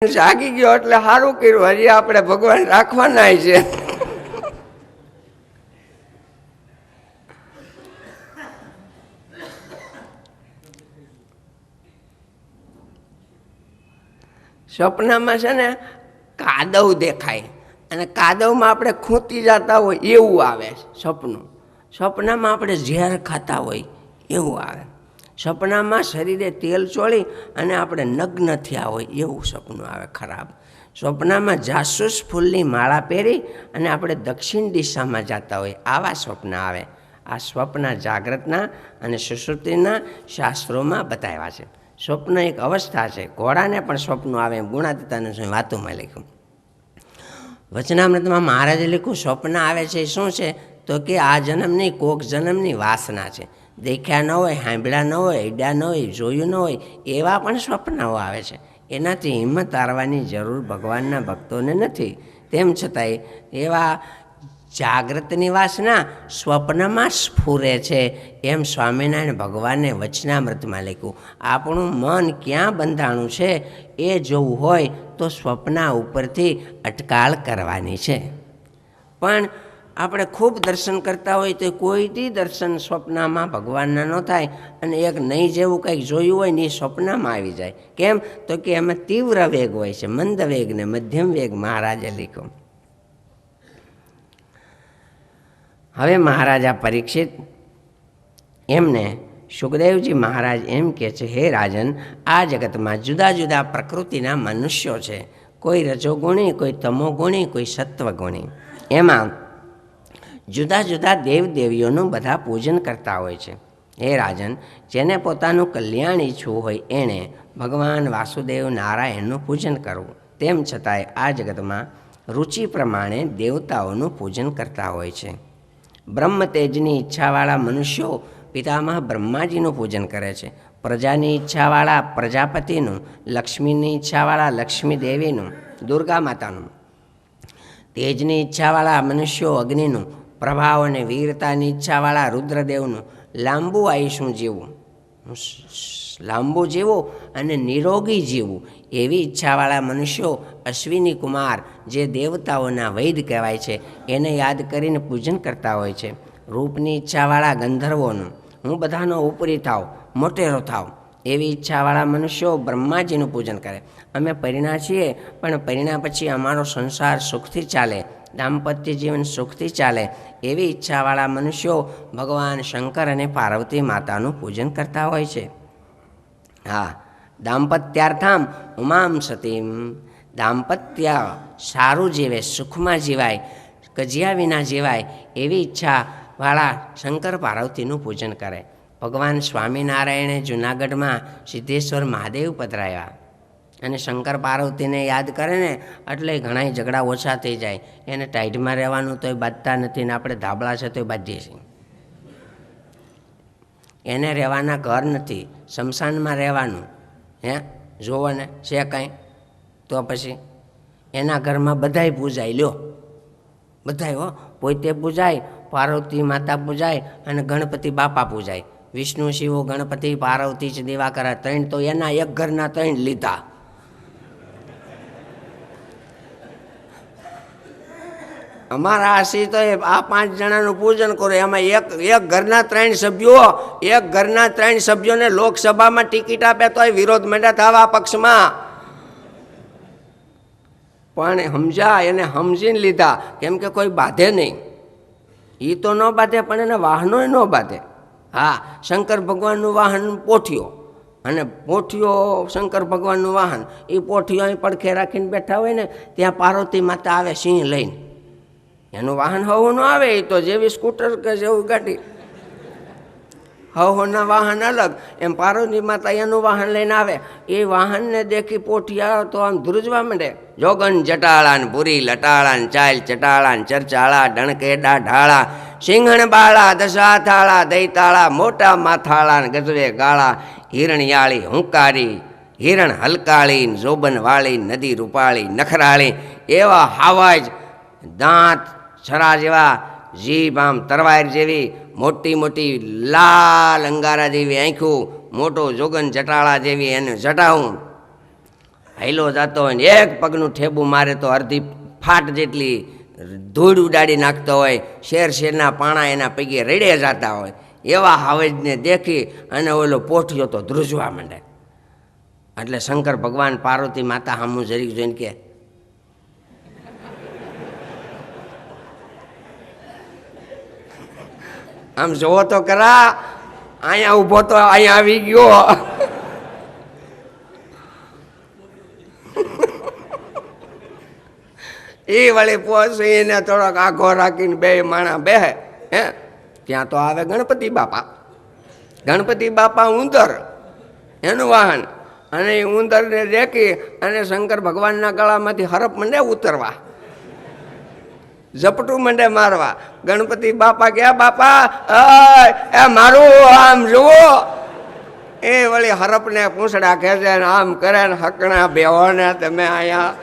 જાગી ગયો એટલે સારું કર્યું. હજી આપણે ભગવાન રાખવાના છે. સપનામાં છે ને કાદવ દેખાય અને કાદવમાં આપણે ખૂંટી જતા હોય એવું આવે સપનું. સપનામાં આપણે ઝેર ખાતા હોય એવું આવે. સપનામાં શરીરે તેલ ચોળી અને આપણે નગ્ન થયા હોય એવું સપનું આવે ખરાબ. સ્વપ્નમાં જાસૂસ ફૂલની માળા પહેરી અને આપણે દક્ષિણ દિશામાં જતા હોય આવા સ્વપ્ન આવે. આ સ્વપ્ન જાગ્રતના અને સુષુપ્તિના શાસ્ત્રોમાં બતાવ્યા છે. સ્વપ્ન એક અવસ્થા છે. ઘોડાને પણ સ્વપ્ન આવે એમ ગુણાતીતાનું વાતોમાં લખ્યું. વચનામૃતમાં મહારાજે લખ્યું સ્વપ્ન આવે છે શું છે તો કે આ જન્મની કોક જન્મની વાસના છે. દેખ્યા ન હોય, સાંભળ્યા ન હોય, અડ્યા ન હોય, જોયું ન હોય એવા પણ સ્વપ્નાઓ આવે છે. એનાથી હિંમત હારવાની જરૂર ભગવાનના ભક્તોને નથી. તેમ છતાંય એવા જાગ્રતની વાસના સ્વપ્નમાં સ્ફુરે છે એમ સ્વામિનારાયણ ભગવાને વચનામૃતમાં લખ્યું. આપણું મન ક્યાં બંધાણું છે એ જોવું હોય તો સ્વપ્ના ઉપરથી અટકાળ કરવાની છે. પણ આપણે ખૂબ દર્શન કરતા હોય તો કોઈથી દર્શન સ્વપ્નમાં ભગવાનના ન થાય અને એક નહીં જેવું કંઈક જોયું હોય ને એ સ્વપ્નમાં આવી જાય. કેમ તો કે એમાં તીવ્ર વેગ હોય છે. મંદ વેગ ને મધ્યમ વેગ મહારાજે લખ્યો. હવે મહારાજા પરીક્ષિત એમને સુખદેવજી મહારાજ એમ કહે છે, હે રાજન, આ જગતમાં જુદા જુદા પ્રકૃતિના મનુષ્યો છે. કોઈ રજોગુણી, કોઈ તમોગુણી, કોઈ સત્વગુણી. એમાં જુદા જુદા દેવદેવીઓનું બધા પૂજન કરતા હોય છે. હે રાજન, જેને પોતાનું કલ્યાણ ઈચ્છવું હોય એણે ભગવાન વાસુદેવ નારાયણનું પૂજન કરવું. તેમ છતાંય આ જગતમાં રુચિ પ્રમાણે દેવતાઓનું પૂજન કરતા હોય છે. બ્રહ્મ તેજની ઈચ્છાવાળા મનુષ્યો પિતામહ બ્રહ્માજીનું પૂજન કરે છે. પ્રજાની ઈચ્છાવાળા પ્રજાપતિનું, લક્ષ્મીની ઈચ્છાવાળા લક્ષ્મી દેવીનું, દુર્ગા માતાનું, તેજની ઈચ્છાવાળા મનુષ્યો અગ્નિનું, પ્રભાવ અને વીરતાની ઈચ્છાવાળા રુદ્રદેવનું, લાંબુ આયુષ્ય જીવવું અને નિરોગી જીવવું એવી ઈચ્છાવાળા મનુષ્યો અશ્વિની કુમાર જે દેવતાઓના વૈદ કહેવાય છે એને યાદ કરીને પૂજન કરતા હોય છે. રૂપની ઈચ્છાવાળા ગંધર્વોનું, હું બધાનો ઉપરી થાવ, મોટેરો થાવ એવી ઈચ્છાવાળા મનુષ્યો બ્રહ્માજીનું પૂજન કરે. અમે પરિણા છીએ પણ પરિણા પછી અમારો સંસાર સુખથી ચાલે, દાંપત્ય જીવન સુખથી ચાલે એવી ઈચ્છાવાળા મનુષ્યો ભગવાન શંકર અને પાર્વતી માતાનું પૂજન કરતા હોય છે. હા, દાંપત્યાર્થામ ઉમામ સતીમ, દાંપત્ય સારું જીવે, સુખમાં જીવાય, કજિયા વિના જીવાય એવી ઈચ્છાવાળા શંકર પાર્વતીનું પૂજન કરે. ભગવાન સ્વામિનારાયણે જૂનાગઢમાં સિદ્ધેશ્વર મહાદેવ પધરાયા અને શંકર પાર્વતીને યાદ કરે ને એટલે ઘણા ઝઘડા ઓછા થઈ જાય. એને ટાઈટમાં રહેવાનું તોય બાંધતા નથી ને આપણે ધાબળા છે તોય બાંધીએ છીએ. એને રહેવાના ઘર નથી, શમશાનમાં રહેવાનું. હે જોવો ને છે કાંઈ તો પછી એના ઘરમાં બધાય પૂજાય. લ્યો બધાય હો, પોતે પૂજાય, પાર્વતી માતા પૂજાય અને ગણપતિ બાપા પૂજાય. વિષ્ણુ, શિવો, ગણપતિ, પાર્વતી જ દિવાકર ત્રણ તો એના એક ઘરના ત્રણ લીધા. અમારા આશી તો આ 5 જણાનું પૂજન કરો. એમાં એક ઘરના 3 સભ્યો, એક ઘરના 3 સભ્યોને લોકસભામાં ટિકિટ આપે તોય વિરોધ માંડ્યા થવા પક્ષમાં. પણ સમજ્યા, એને સમજીને લીધા. કેમ કે કોઈ બાંધે નહીં. એ તો ન બાંધે પણ એના વાહનો ન બાંધે. હા, શંકર ભગવાનનું વાહન પોઠિયો અને પોઠિયો શંકર ભગવાનનું વાહન. એ પોઠિયો અહીં પડખે રાખીને બેઠા હોય ને ત્યાં પાર્વતી માતા આવે સિંહ લઈને. એનું વાહન હવું ન આવે. એ તો જેવી સ્કૂટર કે જેવું ગાડી, હવના વાહન અલગ. એમ પાર્વતી માતા એનું વાહન લઈને આવે. એ વાહનને દેખી પોઠિયા તો આમ ધ્રુજવા માંડે. જોગન જટાળાન, પૂરી લટાળાન, ચાલ ચટાળાન, ચરચાળા, ડણકેડા ઢાળા, સિંહણ બાળા, દશા થાળા, દૈતાળા, મોટા માથાળા, ગજવે ગાળા, હિરણિયાળી હુંકારી, હિરણ હલકાળી, જોબન વાળી, નદી રૂપાળી, નખરાળી, એવા હાવાજ, દાંત છરા જેવા, જીભ આમ તરવાર જેવી, મોટી મોટી લાલ અંગારા જેવી આંખું, મોટો જોગન જટાળા જેવી એને જટાવું, હાઈલો જતો હોય ને એક પગનું ઠેબું મારે તો અડધી ફાટ જેટલી ધૂળ ઉડાડી નાખતો હોય, શેરના પાણા એના પૈકી રેડે જતા હોય, એવા હાવેજને દેખી અને ઓલો પોઠિયો તો ધ્રુજવા માંડે. એટલે શંકર ભગવાન પાર્વતી માતા સામું જરીક જોઈને કે આમ જોવો તો ખરા, અહીંયા ઊભો તો અહીંયા આવી ગયો. એ વળી પહોંચીને થોડોક આઘો રાખીને બે માણા બેહે. હે ત્યાં તો આવે ગણપતિ બાપા. ગણપતિ બાપા ઉંદર એનું વાહન, અને એ ઉંદરને દેખી અને શંકર ભગવાનના ગળામાંથી હરપ મંડે ઉતરવા, ઝપટું મંડે મારવા. ગણપતિ બાપા કે બાપા એ મારું આમ જુઓ. એ વળી હરપને પૂંછડા ખેંચે ને આમ કરે ને હકણા બેહો ને તમે અહીંયા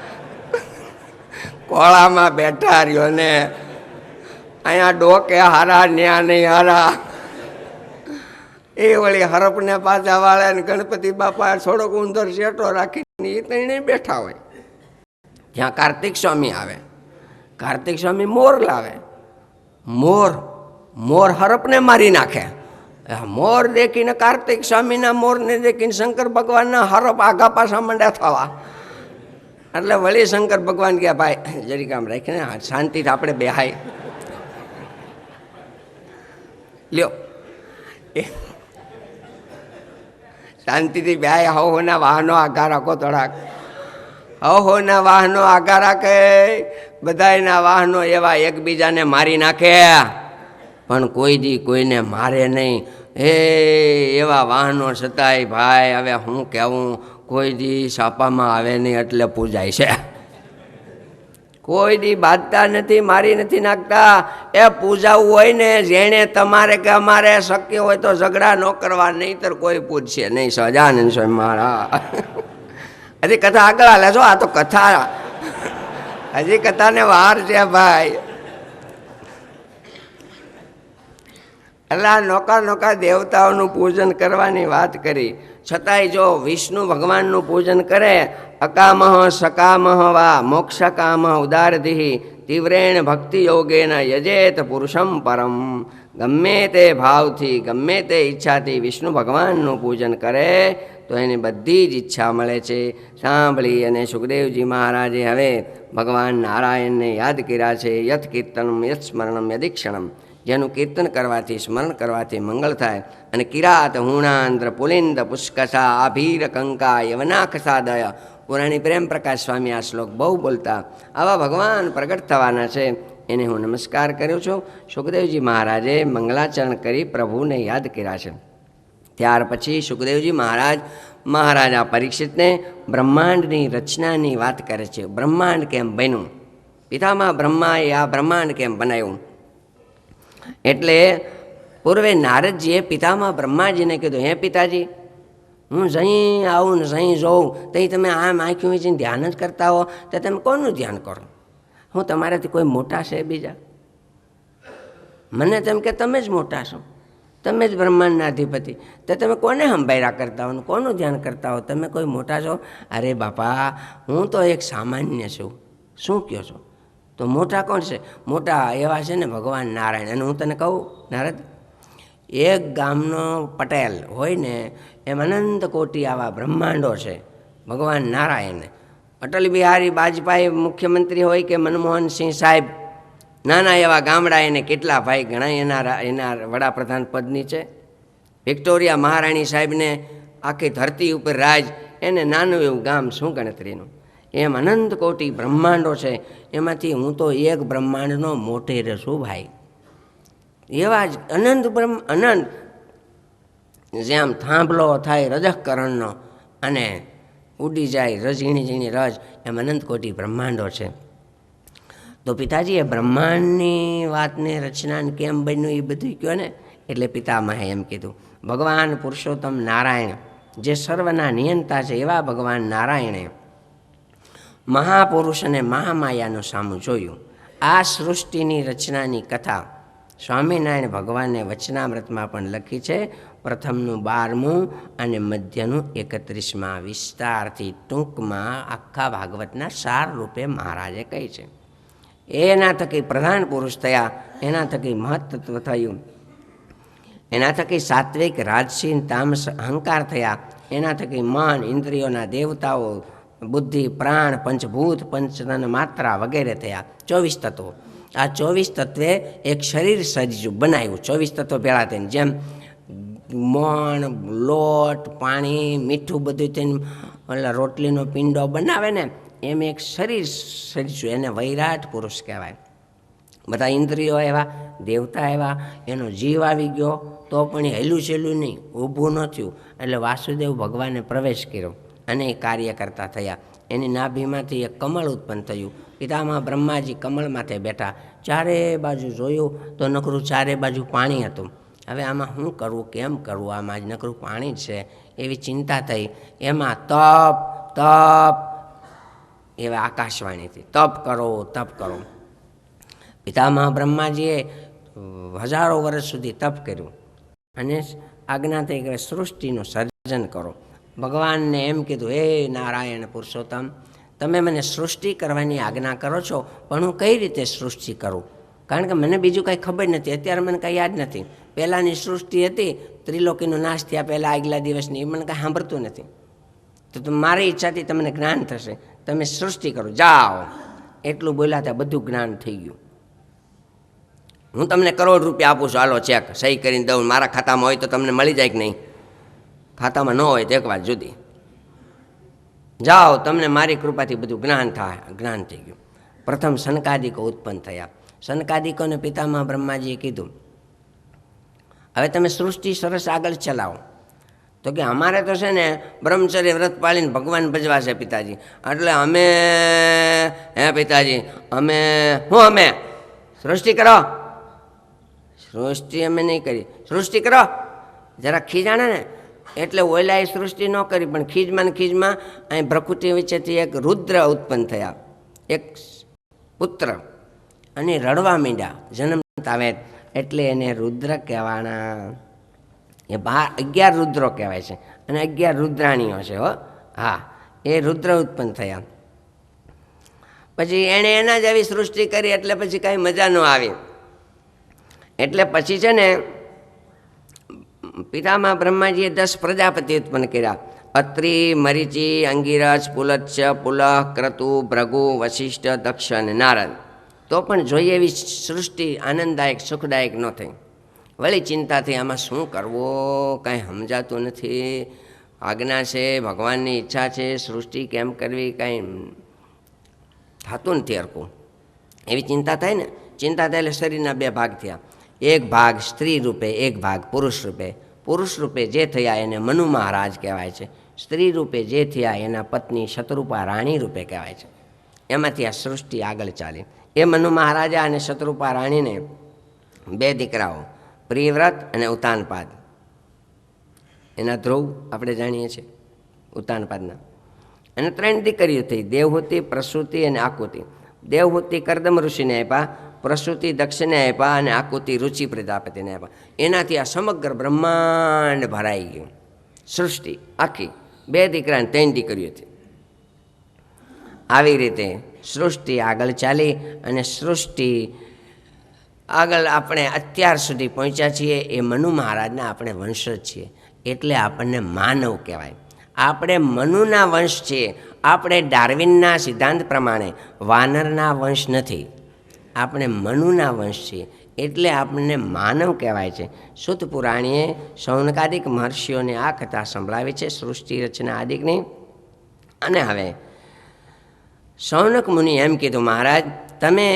કોળામાં બેઠા રહ્યો ને અહીંયા ડોકે હારા ન્યા નહીં હારા. એ વળી હરપને પાછા વાળે ને ગણપતિ બાપા થોડોક ઉંદર શેટો રાખીને એ ત્રણે બેઠા હોય. ત્યાં કાર્તિક સ્વામી આવે. કાર્તિક સ્વામી મોર લાવે. મોર હરપને મારી નાખે. મોર દેખીને કાર્તિક સ્વામીના મોરને દેખીને શંકર ભગવાનના હરપ આગા પાછા મંડ્યા થવા. એટલે વળી શંકર ભગવાન કે ભાઈ જરીક આમ રાખીને શાંતિથી આપણે બેહાય લ્યો. શાંતિથી બેહાય. હોના વાહનો આગા રાખો થોડાક. હોના વાહનો આગા રાખે. બધાના વાહનો એવા એકબીજાને મારી નાખે, પણ કોઈ દી કોઈને મારે નહીં. એવા વાહનો છતાંય ભાઈ હવે હું કહેવું, કોઈ દી છાપામાં આવે નહીં એટલે પૂજાય છે. કોઈ દી બાંધતા નથી, મારી નથી નાખતા. એ પૂજાવું હોય ને જેણે તમારે કે અમારે શક્ય હોય તો ઝઘડા ન કરવા, નહીંતર કોઈ પૂજશે નહીં. સહજાનંદ સ્વામી મારા હજી કથા આગળ હાલે છો. આ તો કથા હજી કથાને વાર છે ભાઈ. એટલે નોકા દેવતાઓનું પૂજન કરવાની વાત કરી, છતાંય જો વિષ્ણુ ભગવાનનું પૂજન કરે, અકામહ સકામહ વા મોક્ષકામહ ઉદારધિ તીવ્રેણ ભક્તિ યોગેન યજેત પુરુષમ પરમ. ગમે તે ભાવથી ગમે તે ઈચ્છાથી વિષ્ણુ ભગવાનનું પૂજન કરે તો એની બધી જ ઈચ્છા મળે છે. સાંભળી અને સુખદેવજી મહારાજે હવે ભગવાન નારાયણને યાદ કર્યા છે. યથ કીર્તનમ યથ સ્મરણમ યદીક્ષણમ, જેનું કીર્તન કરવાથી સ્મરણ કરવાથી મંગળ થાય. અને કિરાત હુણાંદ્ર પુલિંદ પુષ્કસા આભીર કંકા યવનાખસાદય. પુરાણી પ્રેમ પ્રકાશ સ્વામી આ શ્લોક બહુ બોલતા. આવા ભગવાન પ્રગટ થવાના છે, એને હું નમસ્કાર કરું છું. સુખદેવજી મહારાજે મંગલાચરણ કરી પ્રભુને યાદ કર્યા છે. ત્યાર પછી સુખદેવજી મહારાજા પરીક્ષિતને બ્રહ્માંડની રચનાની વાત કરે છે. બ્રહ્માંડ કેમ બન્યું, પિતામહ બ્રહ્માએ આ બ્રહ્માંડ કેમ બનાવ્યું. એટલે પૂર્વે નારદજીએ પિતામહ બ્રહ્માજીને કીધું, હે પિતાજી, હું જઅહીં આવું ને જહીં જોઉં તો તમે આમ આંખ્યું વીંચીને ધ્યાન જ કરતા હો, તો તમે કોનું ધ્યાન કરો? હું તમારાથી કોઈ મોટા છે બીજા? મને તેમ કે તમે જ મોટા છો, તમે જ બ્રહ્માંડના અધિપતિ, તો તમે કોને સંભાળ્યા કરતા હો, કોનું ધ્યાન કરતા હો? તમે કોઈ મોટા છો? અરે બાપા, હું તો એક સામાન્ય છું. શું કહો છો? તો મોટા કોણ છે? મોટા એવા છે ને ભગવાન નારાયણ. અને હું તને કહું નારદ, એક ગામનો પટેલ હોય ને એમ અનંત કોટી આવા બ્રહ્માંડો છે. ભગવાન નારાયણ, અટલ બિહારી વાજપેયી મુખ્યમંત્રી હોય કે મનમોહનસિંહ સાહેબ, નાના એવા ગામડા એને કેટલા ભાઈ ઘણા એના વડાપ્રધાન પદની છે. વિક્ટોરિયા મહારાણી સાહેબને આખી ધરતી ઉપર રાજ, એને નાનું એવું ગામ શું ગણતરીનું. એમ અનંત કોટી બ્રહ્માંડો છે, એમાંથી હું તો એક બ્રહ્માંડનો મોટેરો છું ભાઈ. એવા જ અનંત જેમ થાંભલો થાય રજકરણનો અને ઉડી જાય ઝીણી ઝીણી રજ, એમ અનંત કોટી બ્રહ્માંડો છે. તો પિતાજી, એ બ્રહ્માંડની વાતને રચનાને કેમ બન્યું એ બધું કહો ને. એટલે પિતામહે એમ કીધું, ભગવાન પુરુષોત્તમ નારાયણ જે સર્વના નિયંતા છે, એવા ભગવાન નારાયણે મહાપુરુષ અને મહામાયાનું સામું જોયું. આ સૃષ્ટિની રચનાની કથા સ્વામિનારાયણ ભગવાને વચનામૃતમાં પણ લખી છે, પ્રથમનું 12મું અને મધ્યનું 31માં વિસ્તારથી ટૂંકમાં આખા ભાગવતના સાર રૂપે મહારાજે કહી છે. એના થકી પ્રધાન પુરુષ થયા, એના થકી મહત્તત્વ થયું, એના થકી સાત્વિક રાજસી તામસ અહંકાર થયા, એના થકી મન ઇન્દ્રિયોના દેવતાઓ બુદ્ધિ પ્રાણ પંચભૂત પંચતન માત્રા વગેરે થયા. 24 તત્વો. આ 24 તત્વે એક શરીર સર્જ્યું બનાવ્યું. 24 તત્વો ભેળા થઈને જેમ મોણ લોટ પાણી મીઠું બધું થઈને ઓલા રોટલીનો પિંડો બનાવે ને એમ એક શરીર સર્જ્યું, એને વૈરાટ પુરુષ કહેવાય. બધા ઇન્દ્રિયો એવા દેવતા એવા, એનો જીવ આવી ગયો તો પણ એ હેલું છેલું નહીં, ઊભું ન થયું. એટલે વાસુદેવ ભગવાને પ્રવેશ કર્યો અને એ કાર્ય કરતા થયા. એની નાભીમાંથી એક કમળ ઉત્પન્ન થયું. પિતામાં બ્રહ્માજી કમળ માથે બેઠા, ચારે બાજુ જોયું તો નકરું ચારે બાજુ પાણી હતું. હવે આમાં શું કરવું, કેમ કરવું, આમાં જ નકરું પાણી જ છે એવી ચિંતા થઈ. એમાં તપ તપ એવા આકાશવાણીથી તપ કરો તપ કરો. પિતામહ બ્રહ્માજીએ હજારો વર્ષ સુધી તપ કર્યું અને આજ્ઞા થઈ કે સૃષ્ટિનું સર્જન કરો. ભગવાનને એમ કીધું, હે નારાયણ પુરુષોત્તમ, તમે મને સૃષ્ટિ કરવાની આજ્ઞા કરો છો, પણ હું કઈ રીતે સૃષ્ટિ કરું? કારણ કે મને બીજું કાંઈ ખબર નથી, અત્યારે મને કાંઈ યાદ નથી. પહેલાંની સૃષ્ટિ હતી ત્રિલોકીનો નાશ થયા પહેલાં આગલા દિવસની, એ મને કાંઈ સાંભળતું નથી. તો મારી ઈચ્છાથી તમને જ્ઞાન થશે, તમે સૃષ્ટિ કરો, જાઓ. એટલું બોલ્યા ત્યાં બધું જ્ઞાન થઈ ગયું. હું તમને કરોડ રૂપિયા આપું છું, હાલો ચેક સહી કરીને દઉં, મારા ખાતામાં હોય તો તમને મળી જાય કે નહીં, ખાતામાં ન હોય તો એક વાત જુદી, જાઓ તમને મારી કૃપાથી બધું જ્ઞાન થાય. જ્ઞાન થઈ ગયું. પ્રથમ સનકાદિકો ઉત્પન્ન થયા. સનકાદિકોને પિતામહ બ્રહ્માજીએ કીધું, હવે તમે સૃષ્ટિ સરસ આગળ ચલાવો. તો કે અમારે તો છે ને બ્રહ્મચર્ય વ્રત પાળીને ભગવાન ભજવા છે પિતાજી, એટલે અમે હે પિતાજી અમે સૃષ્ટિ કરો. સૃષ્ટિ અમે નહીં કરી, સૃષ્ટિ કરો. જરા ખીજાણે ને એટલે ઓલાએ સૃષ્ટિ ન કરી, પણ ખીજમાં અહીં પ્રકૃતિ વચ્ચેથી એક રુદ્ર ઉત્પન્ન થયા, એક પુત્ર, અને રડવા માંડ્યા જન્મતા વેત, એટલે એને રુદ્ર કહેવાના. એ 11 રુદ્રો કહેવાય છે અને 11 રુદ્રાણીઓ છે. હો હા, એ રુદ્ર ઉત્પન્ન થયા. પછી એણે એના જ આવી સૃષ્ટિ કરી, એટલે પછી કાંઈ મજા ન આવી. એટલે પછી છે ને પિતામહ બ્રહ્માજીએ 10 પ્રજાપતિ ઉત્પન્ન કર્યા. અત્રિ મરીચી અંગિરસ પુલત્સ્ય પુલહ ક્રતુ ભૃગુ વશિષ્ઠ દક્ષ અને નારદ. તો પણ જોઈએ એવી સૃષ્ટિ આનંદદાયક સુખદાયક ન થઈ. વળી ચિંતા થઈ, આમાં શું કરવું, કાંઈ સમજાતું નથી. આજ્ઞા છે, ભગવાનની ઈચ્છા છે, સૃષ્ટિ કેમ કરવી કાંઈ થતું નથી હરખું. એવી ચિંતા થાય ને, ચિંતા થાય એટલે શરીરના 2 ભાગ થયા. એક ભાગ સ્ત્રી રૂપે, એક ભાગ પુરુષ રૂપે. પુરુષ રૂપે જે થયા એને મનુ મહારાજ કહેવાય છે. સ્ત્રી રૂપે જે થયા એના પત્ની શત્રુપા રાણી રૂપે કહેવાય છે. એમાંથી આ સૃષ્ટિ આગળ ચાલી. એ મનુ મહારાજા અને શત્રુપા રાણીને 2 દીકરાઓ, પ્રિયવ્રત અને ઉતાનપાદ. એના ધ્રુવ આપણે જાણીએ છીએ ઉતાનપાદના. અને 3 દીકરીઓ થઈ, દેવહૂતિ પ્રસૂતિ અને આકુતિ. દેવહૂતિ કરદમ ઋષિને આપ્યા, પ્રસૂતિ દક્ષને આપ્યા અને આકુતિ રુચિ પ્રજાપતિને આપ્યા. એનાથી આ સમગ્ર બ્રહ્માંડ ભરાઈ ગયું. સૃષ્ટિ આખી 2 દીકરા અને 3 દીકરીઓથી. આવી રીતે સૃષ્ટિ આગળ ચાલી અને સૃષ્ટિ આગળ આપણે અત્યાર સુધી પહોંચ્યા છીએ. એ મનુ મહારાજના આપણે વંશજ છીએ, એટલે આપણને માનવ કહેવાય. આપણે મનુના વંશ છીએ. આપણે ડાર્વિનના સિદ્ધાંત પ્રમાણે વાનરના વંશ નથી, આપણે મનુના વંશ છીએ, એટલે આપણને માનવ કહેવાય છે. સુત પુરાણીએ શૌનકાદિક મહર્ષિઓને આ કથા સંભળાવી છે, સૃષ્ટિ રચના આદિકની. અને હવે શૌનક મુનિ એમ કીધું, મહારાજ તમે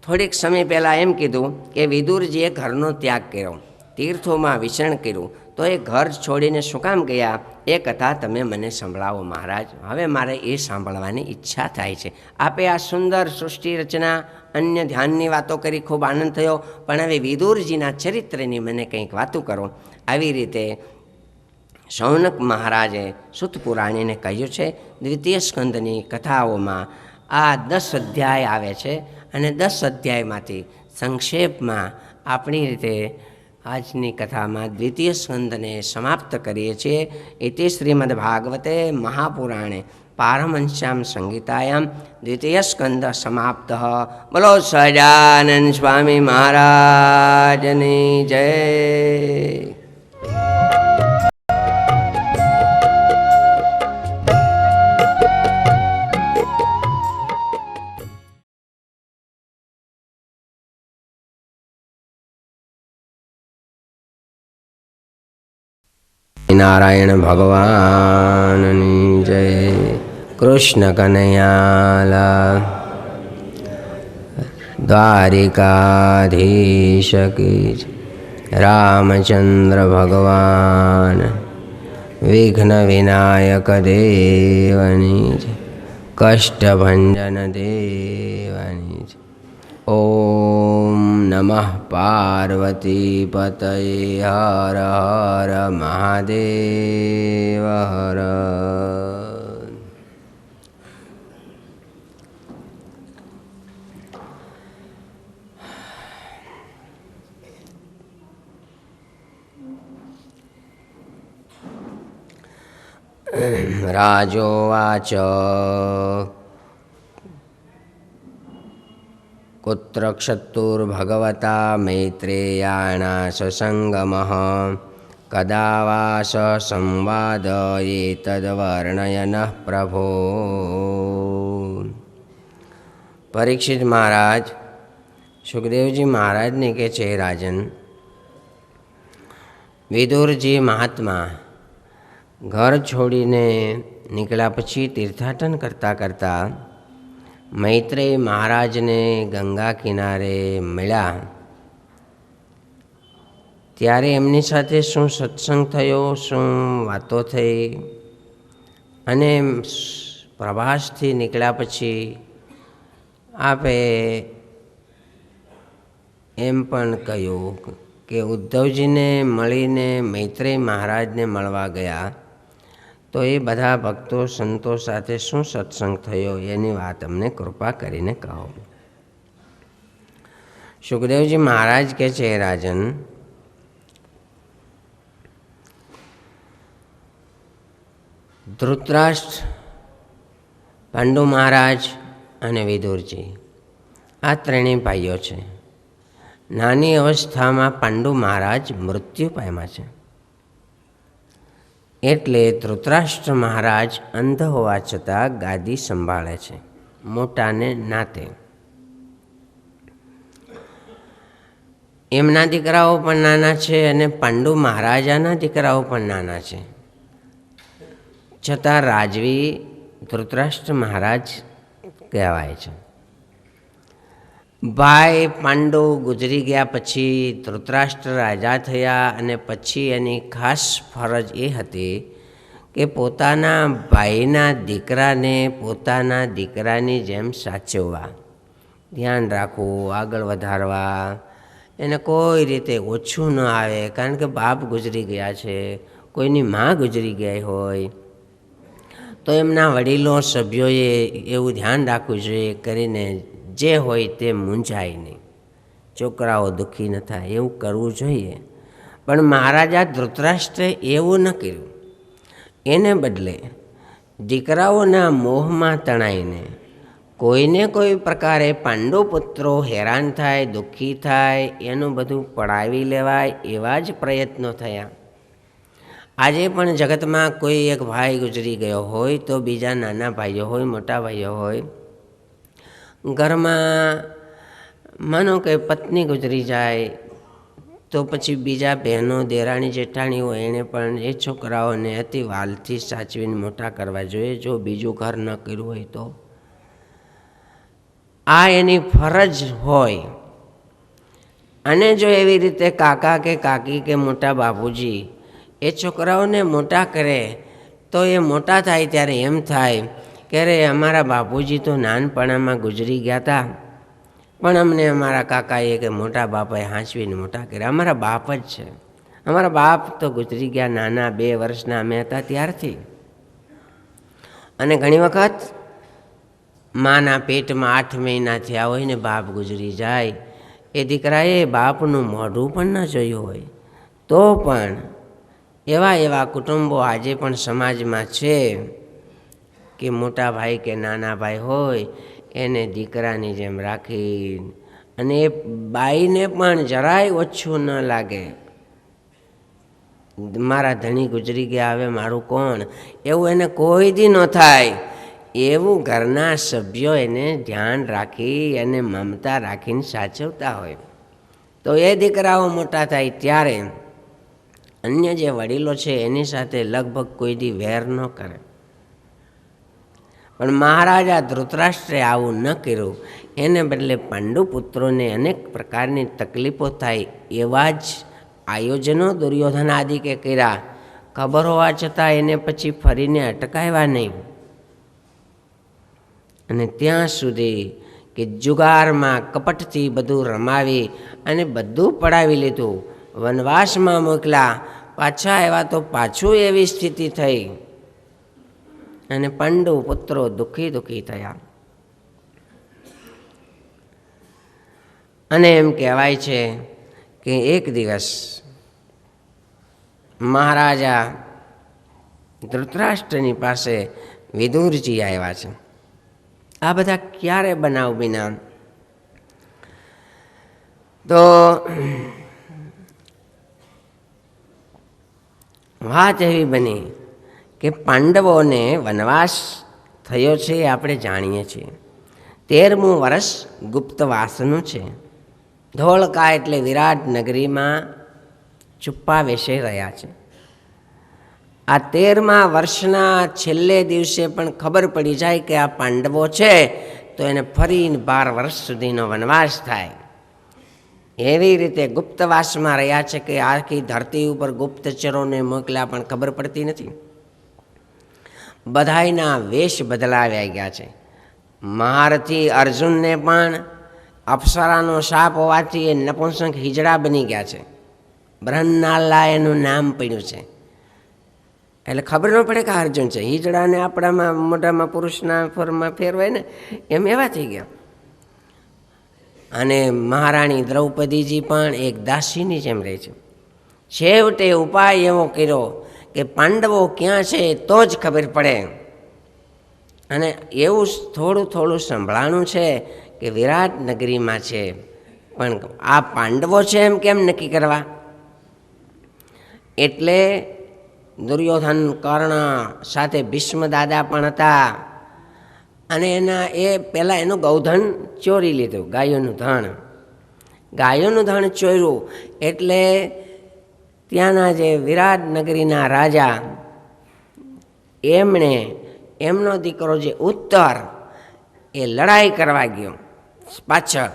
થોડીક સમય પહેલાં એમ કીધું કે વિદુરજીએ ઘરનો ત્યાગ કર્યો, તીર્થોમાં વિચરણ કર્યું, તો એ ઘર છોડીને શું કામ ગયા, એ કથા તમે મને સંભળાવો મહારાજ. હવે મારે એ સાંભળવાની ઈચ્છા થાય છે. આપે આ સુંદર સૃષ્ટિ રચના અન્ય ધ્યાનની વાતો કરી, ખૂબ આનંદ થયો, પણ હવે વિદુરજીના ચરિત્રની મને કંઈક વાતો કરો. આવી રીતે શૌનક મહારાજે સુત પુરાણીને કહ્યું છે. દ્વિતીય સ્કંદની કથાઓમાં આ 10 અધ્યાય આવે છે અને 10 અધ્યાયમાંથી સંક્ષેપમાં આપણી રીતે આજની કથામાં દ્વિતીય સ્કંદને સમાપ્ત કરીએ છીએ. ઇતિ શ્રીમદ્ભાગવતે મહાપુરાણે પારમહંસ્યામ સંહિતાયામ દ્વિતીય સ્કંદ સમાપ્ત. બોલો સહજાનંદ સ્વામી મહારાજની જય. નારાયણ ભગવાનની જય. કૃષ્ણ કનૈયાલાલ. દ્વારિકાધીશ કી જય. રામચંદ્ર ભગવાન. વિઘ્ન વિનાયક દેવની જય. કષ્ટભંજન દેવની જય. ઓમ નમઃ પાર્વતી પતયે. હર હર મહાદેવ હર. રાજોવાચ કુત્ર ક્ષત્તુર્ભગવતા મૈત્રેયાણા સસંગમઃ કદા વા સ સંવાદ એતદ્વર્ણયનઃ પ્રભો. પરીક્ષિત મહારાજ સુખદેવજી મહારાજને કહે છે, રાજન, વિદુરજી મહાત્મા ઘર છોડીને નીકળ્યા પછી તીર્થાટન કરતાં કરતાં મૈત્રેય મહારાજને ગંગા કિનારે મળ્યા. ત્યારે એમની સાથે શું સત્સંગ થયો, શું વાતો થઈ, અને પ્રવાસથી નીકળ્યા પછી આપે એમ પણ કહ્યું કે ઉદ્ધવજીને મળીને મૈત્રેય મહારાજને મળવા ગયા, તો એ બધા ભક્તો સંતો સાથે શું સત્સંગ થયો એની વાત અમને કૃપા કરીને કહો. સુખદેવજી મહારાજ કહે છે, રાજન, ધૃતરાષ્ટ્ર, પાંડુ મહારાજ અને વિદુરજી આ ત્રણેય ભાઈઓ છે. નાની અવસ્થામાં પાંડુ મહારાજ મૃત્યુ પામ્યા છે. એટલે ધૃતરાષ્ટ્ર મહારાજ અંધ હોવા છતાં ગાદી સંભાળે છે, મોટાને નાતે. એમના દીકરાઓ પણ નાના છે અને પાંડુ મહારાજાના દીકરાઓ પણ નાના છે. છતાં રાજવી ધૃતરાષ્ટ્ર મહારાજ કહેવાય છે. ભાઈ પાંડુ ગુજરી ગયા પછી ધૃતરાષ્ટ્ર રાજા થયા અને પછી એની ખાસ ફરજ એ હતી કે પોતાના ભાઈના દીકરાને પોતાના દીકરાની જેમ સાચવવા, ધ્યાન રાખવું, આગળ વધારવા, એને કોઈ રીતે ઓછું ન આવે. કારણ કે બાપ ગુજરી ગયા છે, કોઈની મા ગુજરી ગઈ હોય તો એમના વડીલો સભ્યોએ એવું ધ્યાન રાખવું જોઈએ કરીને જે હોય તે મૂંઝાય નહીં, છોકરાઓ દુઃખી ન થાય, એવું કરવું જોઈએ. પણ મહારાજા ધૃતરાષ્ટ્રે એવું ન કર્યું. એને બદલે દીકરાઓના મોહમાં તણાઈને કોઈને કોઈ પ્રકારે પાંડુપુત્રો હેરાન થાય, દુઃખી થાય, એનું બધું પડાવી લેવાય એવા જ પ્રયત્નો થયા. આજે પણ જગતમાં કોઈ એક ભાઈ ગુજરી ગયો હોય તો બીજા નાના ભાઈઓ હોય, મોટા ભાઈઓ હોય, ઘરમાં માનો કે પત્ની ગુજરી જાય તો પછી બીજા બહેનો, દેરાણી, જેઠાણી હોય, એણે પણ એ છોકરાઓને અતિ વાલથી સાચવીને મોટા કરવા જોઈએ, જો બીજું ઘર ન કર્યું હોય તો. આ એની ફરજ હોય. અને જો એવી રીતે કાકા કે કાકી કે મોટા બાપુજી એ છોકરાઓને મોટા કરે તો એ મોટા થાય ત્યારે એમ થાય કે અરે અમારા બાપુજી તો નાનપણામાં ગુજરી ગયા હતા, પણ અમને અમારા કાકાએ કે મોટા બાપાએ હાંચવીને મોટા કર્યા. અમારા બાપ જ છે, અમારા બાપ તો ગુજરી ગયા નાના 2 વર્ષના અમે હતા ત્યારથી. અને ઘણી વખત માના પેટમાં 8 મહિના થયા હોય ને બાપ ગુજરી જાય, એ દીકરાએ બાપનું મોઢું પણ ન જોયું હોય, તો પણ એવા એવા કુટુંબો આજે પણ સમાજમાં છે કે મોટા ભાઈ કે નાના ભાઈ હોય એને દીકરાની જેમ રાખી, અને એ બાઈને પણ જરાય ઓછું ન લાગે. મારા ધણી ગુજરી ગયા, હવે મારું કોણ, એવું એને કોઈ દી ન થાય. એવું ઘરના સભ્યો એને ધ્યાન રાખી અને મમતા રાખીને સાચવતા હોય. તો એ દીકરાઓ મોટા થાય ત્યારે અન્ય જે વડીલો છે એની સાથે લગભગ કોઈ દી વેર ન કરે. પણ મહારાજા ધૃતરાષ્ટ્રે આવું ન કર્યું. એને બદલે પાંડુપુત્રોને અનેક પ્રકારની તકલીફો થાય એવા જ આયોજનો દુર્યોધન આદિકે કર્યા. ખબર હોવા છતાં એને પછી ફરીને અટકાવ્યા નહીં. અને ત્યાં સુધી કે જુગારમાં કપટથી બધું રમાવી અને બધું પડાવી લીધું. વનવાસમાં મોકલ્યા, પાછા આવ્યા તો પાછું એવી સ્થિતિ થઈ અને પાંડુ પુત્રો દુઃખી થયા. અને એમ કહેવાય છે કે એક દિવસ મહારાજા ધૃતરાષ્ટ્રની પાસે વિદુરજી આવ્યા છે. આ બધા ક્યારે બનાવ બન્યા? તો વાત એવી બની કે પાંડવોને વનવાસ થયો છે એ આપણે જાણીએ છીએ. 13મું વર્ષ ગુપ્તવાસનું છે. ધોળકા એટલે વિરાટ નગરીમાં છુપ્પા વેશે રહ્યા છે. આ 13મા વર્ષના છેલ્લે દિવસે પણ ખબર પડી જાય કે આ પાંડવો છે તો એને ફરીને 12 વર્ષ સુધીનો વનવાસ થાય. એવી રીતે ગુપ્તવાસમાં રહ્યા છે કે આખી ધરતી ઉપર ગુપ્તચરોને મોકલ્યા પણ ખબર પડતી નથી. બધાયના વેશ બદલાવ્યા ગયા છે. મહારથી અર્જુનને પણ અપ્સરાનો શાપ હોવાથી એ નપુંસક હિજડા બની ગયા છે. બ્રહ્મનાલા એનું નામ પડ્યું છે. એટલે ખબર ન પડે કે અર્જુન છે. હિજડાને આપણામાં મોઢામાં પુરુષના ફરમાં ફેરવાય ને એમ એવા થઈ ગયા. અને મહારાણી દ્રૌપદીજી પણ એક દાસીની જેમ રહે છે. છેવટે ઉપાય એવો કર્યો કે પાંડવો ક્યાં છે તો જ ખબર પડે. અને એવું થોડું સંભળાણું છે કે વિરાટ નગરીમાં છે, પણ આ પાંડવો છે એમ કેમ નક્કી કરવા? એટલે દુર્યોધન, કર્ણ સાથે ભીષ્મ દાદા પણ હતા. અને એ પહેલાં એનું ગૌધન ચોરી લીધું, ગાયોનું ધણ ચોર્યું. એટલે ત્યાંના જે વિરાટ નગરીના રાજા એમનો દીકરો જે ઉત્તર એ લડાઈ કરવા ગયો પાછળ.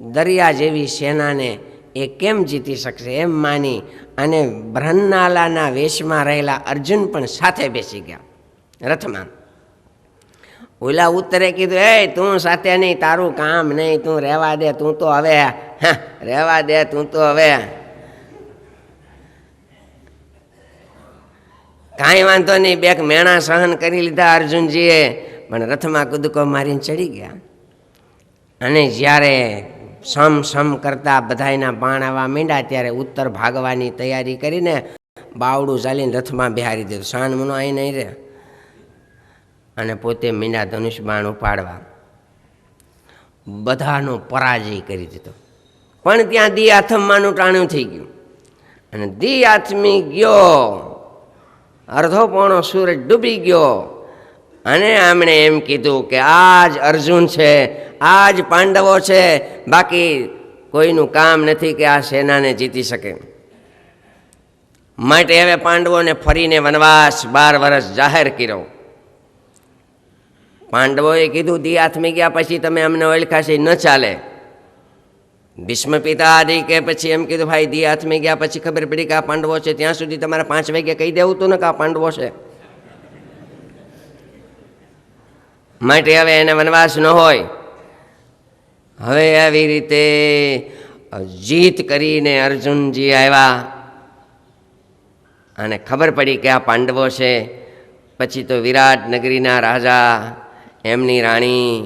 દરિયા જેવી સેનાને એ કેમ જીતી શકશે એમ માની અને બ્રહ્મનાલાના વેશમાં રહેલા અર્જુન પણ સાથે બેસી ગયા રથમાં. ઓલા ઉત્તરે કીધું, એ તું સાથે નહીં, તારું કામ નહીં, તું રહેવા દે, તું તો હવે રહેવા દે, તું તો હવે કાંઈ વાંધો નહીં. 2 મેણા સહન કરી લીધા અર્જુનજીએ, પણ રથમાં કૂદકો મારીને ચડી ગયા. અને જ્યારે સમ કરતા બધાયના બાણ આવવા માંડ્યા ત્યારે ઉત્તર ભાગવાની તૈયારી કરીને બાવડું ચાલીને રથમાં બિહારી દીધું. સાનમુનો અહીં નહીં રહે. અને પોતે મીંડા ધનુષ બાણ ઉપાડવા બધાનો પરાજય કરી દીધો. પણ ત્યાં દી આથમવાનું ટાણું થઈ ગયું. અને દી આથમી ગયો, અડધો પોણો સૂરજ ડૂબી ગયો. અને આમણે એમ કીધું કે આજ અર્જુન છે, આજ પાંડવો છે, બાકી કોઈનું કામ નથી કે આ સેનાને જીતી શકે. માટે હવે પાંડવોને ફરીને વનવાસ 12 વર્ષ જાહેર કર્યો. પાંડવોએ કીધું, દી આથમી ગયા પછી તમે અમને ઓળખાશે ન ચાલે. ભીષ્મ પિતા આદિ કે પછી એમ કીધું, ભાઈ દી આથમી ગયા પછી ખબર પડી કે આ પાંડવો છે, ત્યાં સુધી તમારે 5 વાગે કહી દેવું હતું ને કે આ પાંડવો છે. માટે હવે એને વનવાસ ન હોય. હવે આવી રીતે જીત કરીને અર્જુનજી આવ્યા અને ખબર પડી કે આ પાંડવો છે. પછી તો વિરાટ નગરીના રાજા, એમની રાણી,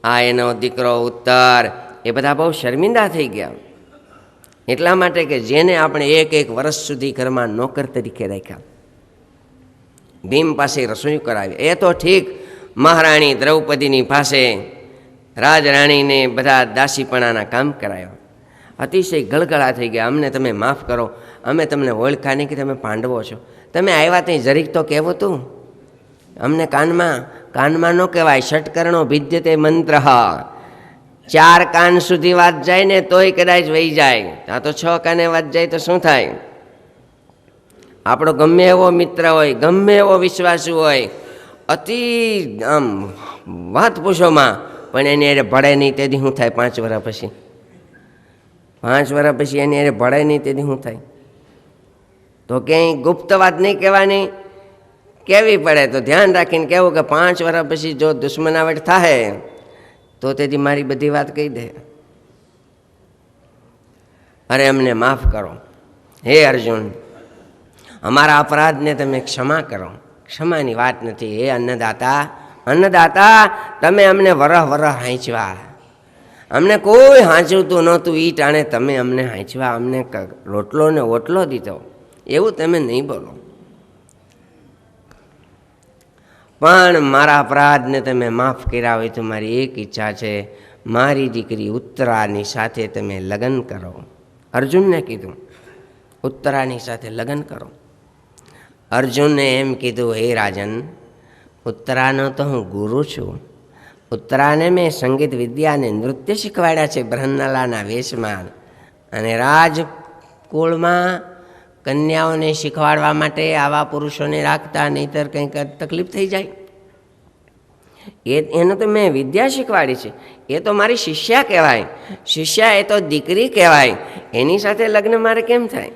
આ એનો દીકરો ઉત્તર, એ બધા બહુ શર્મિંદા થઈ ગયા. એટલા માટે કે જેને આપણે એક વર્ષ સુધી ઘરમાં નોકર તરીકે રાખ્યા, ભીમ પાસે રસોઈ કરાવી, એ તો ઠીક, મહારાણી દ્રૌપદીની પાસે રાજરાણીને બધા દાસીપણાના કામ કરાયો, અતિશય ગળગળા થઈ ગયા, અમને તમે માફ કરો, અમે તમને ઓળખા નહીં કે તમે પાંડવો છો, તમે આવ્યા ત્યાં જરીક તો કહેવું તું અમને. કાનમાં ન કહેવાય, ષટકર્ણો ભિદ્યતે મંત્ર, 4 કાન સુધી વાત જાય ને તોય કદાચ વહી જાય, આ તો 6 કાને વાત જાય તો શું થાય? આપણો ગમે એવો મિત્ર હોય, ગમે એવો વિશ્વાસુ હોય, અતિ આમ વાત પૂછોમાં, પણ એની અરે ભળે નહીં તેથી શું થાય? 5 વર્ષ પછી, 5 વર્ષ પછી એની અરે ભળે નહીં તેથી શું થાય? તો ક્યાંય ગુપ્ત વાત નહીં કહેવાની, કહેવી પડે તો ધ્યાન રાખીને કહેવું કે 5 વર્ષ પછી જો દુશ્મનાવટ થાય તો તેથી મારી બધી વાત કહી દે, અરે અમને માફ કરો, હે અર્જુન અમારા અપરાધને તમે ક્ષમા કરો. ક્ષમાની વાત નથી. હે અન્નદાતા તમે અમને વરહ હાંચવા, અમને કોઈ હાંચવતું નહોતું, ઈ ટાણે તમે અમને હાંચવા, અમને રોટલો ને ઓટલો દીધો, એવું તમે નહીં બોલો. પણ મારા અપરાધને તમે માફ કર્યા હોય તો મારી એક ઈચ્છા છે, મારી દીકરી ઉત્તરાની સાથે તમે લગ્ન કરો. અર્જુનને કીધું ઉત્તરાની સાથે લગ્ન કરો. અર્જુનને એમ કીધું, હે રાજન, ઉત્તરાનો તો હું ગુરુ છું, ઉત્તરાને મેં સંગીત વિદ્યા અને નૃત્ય શીખવાડ્યા છે બ્રહ્મલાના વેશમાં, અને રાજકુળમાં કન્યાઓને શીખવાડવા માટે આવા પુરુષોને રાખતા, નહીંતર કંઈક તકલીફ થઈ જાય. એને તો મેં વિદ્યા શીખવાડી છે, એ તો મારી શિષ્યા કહેવાય, શિષ્યા એ તો દીકરી કહેવાય, એની સાથે લગ્ન મારે કેમ થાય?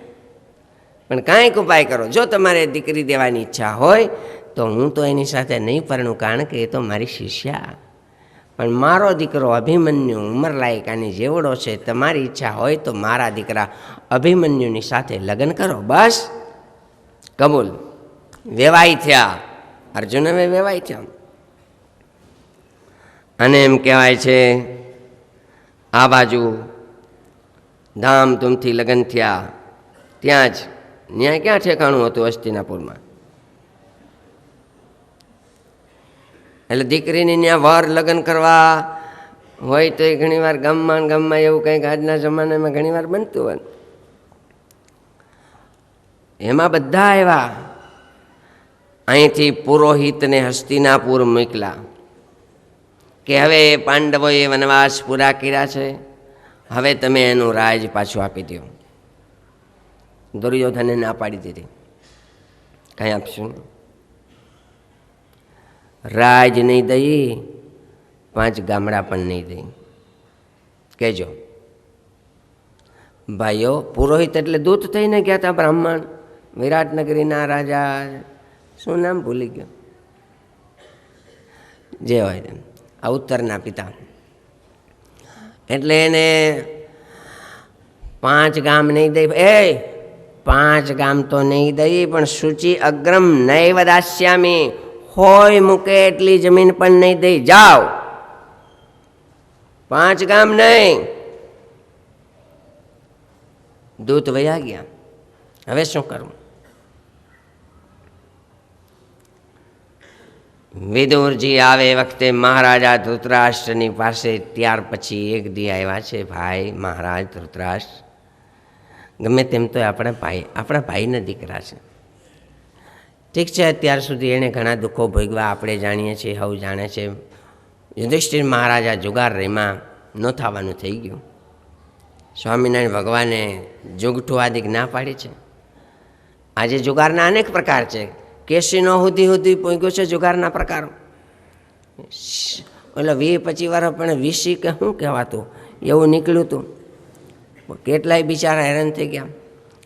પણ કાંઈક ઉપાય કરો, જો તમારે દીકરી દેવાની ઈચ્છા હોય તો હું તો એની સાથે નહીં પરણું, કારણ કે એ તો મારી શિષ્યા. પણ મારો દીકરો અભિમન્યુ ઉંમરલાયક આની જેવડો છે, તમારી ઈચ્છા હોય તો મારા દીકરા અભિમન્યુની સાથે લગ્ન કરો. બસ કબૂલ. વેવાઈ થયા, અર્જુન હવે વેવાઈ થયા. અને એમ કહેવાય છે આ બાજુ ધામધૂમથી લગ્ન થયા, ત્યાં જ ન્યાય ક્યાં ઠેકાણું હતું? હસ્તિનાપુરમાં. એટલે દીકરીની ત્યાં વર લગ્ન કરવા હોય તો એ ઘણીવાર ગામમાં એવું કંઈક આજના જમાનામાં ઘણીવાર બનતું હોય. એમાં બધા આવ્યા, અહીંથી પુરોહિતને હસ્તિનાપુર મોકલા કે હવે પાંડવોએ વનવાસ પૂરા કર્યા છે, હવે તમે એનું રાજ પાછું આપી દો. દુર્યોધને ના પાડી દીધી, કાંઈ આપશું નહીં, રાજ નહીં દઈ, 5 ગામડા પણ નહીં દઈ. કહેજો ભાઈઓ, પુરોહિત એટલે દૂત થઈને ગયા હતા બ્રાહ્મણ, વિરાટનગરીના રાજા, શું નામ ભૂલી ગયો, જે હોય તેમ, આ ઉત્તરના પિતા. એટલે એને 5 ગામ નહીં દઈ, 5 ગામ તો નહીં દઈ, પણ સૂચિ અગ્રમ નૈવ દાસ્યામી, હોય મૂકે એટલી જમીન પણ નહીં દઈ. જાઓ, 5 ગામ નહીં. દૂત વયા ગયા. હવે શું કરવું? વિદુરજી આવે વખતે મહારાજા ધૃતરાષ્ટ્રની પાસે, ત્યાર પછી એક દી આવ્યા છે, ભાઈ મહારાજ ધૃતરાષ્ટ્ર, ગમે તેમ તો આપણા ભાઈના દીકરા છે, ઠીક છે, અત્યાર સુધી એણે ઘણા દુઃખો ભોગવા, આપણે જાણીએ છીએ, હવ જાણે છે. યુધિષ્ઠિર મહારાજા જુગાર રેમાં ન થવાનું થઈ ગયું. સ્વામિનારાયણ ભગવાને જુગઠું આદિક ના પાડી છે. આજે જુગારના અનેક પ્રકાર છે, કેસીનો સુધી પહોંચ્યો છે જુગારના પ્રકારો. એટલે 20-25 વર્ષ પણ વીસી કે શું કહેવાતું એવું નીકળ્યું હતું. કેટલાય બિચારા હેરાન થઈ ગયા.